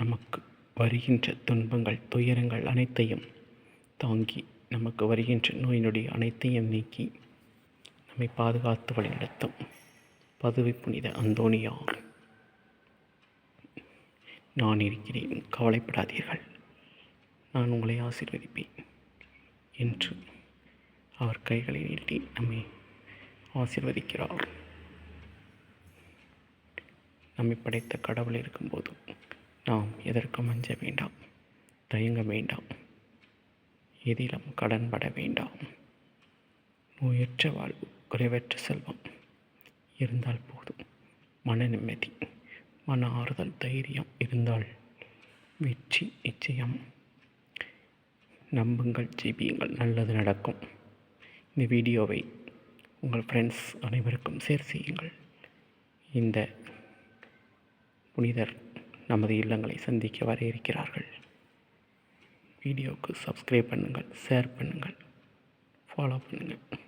நமக்கு வருகின்ற துன்பங்கள், துயரங்கள் அனைத்தையும் தாங்கி, நமக்கு வருகின்ற நோய் நொடி அனைத்தையும் நீக்கி நம்மை பாதுகாத்து வழிநடத்தும் பதுவை புனித அந்தோணியார், நான் இருக்கிறேன், கவலைப்படாதீர்கள், நான் உங்களை ஆசீர்வதிப்பேன் என்று அவர் கைகளை நீட்டி நம்மை ஆசீர்வதிக்கிறார். நம்மை படைத்த கடவுள் இருக்கும்போது நாம் எதற்கும் அஞ்ச வேண்டாம், தயங்க வேண்டாம், எதிலும் கடன்பட வேண்டாம். நோயற்ற வாழ்வு, குறைவற்ற செல்வம் இருந்தால் போதும். மன நிம்மதி, மன ஆறுதல், தைரியம் இருந்தால் வெற்றி நிச்சயம். நம்புங்கள், ஜெபியுங்கள், நல்லது நடக்கும். இந்த வீடியோவை உங்கள் ஃப்ரெண்ட்ஸ் அனைவருக்கும் ஷேர் செய்யுங்கள். இந்த புனிதர் நமது இல்லங்களை சந்திக்க வர இருக்கிறார்கள். வீடியோவுக்கு சப்ஸ்கிரைப் பண்ணுங்கள், ஷேர் பண்ணுங்கள், ஃபாலோ பண்ணுங்கள்.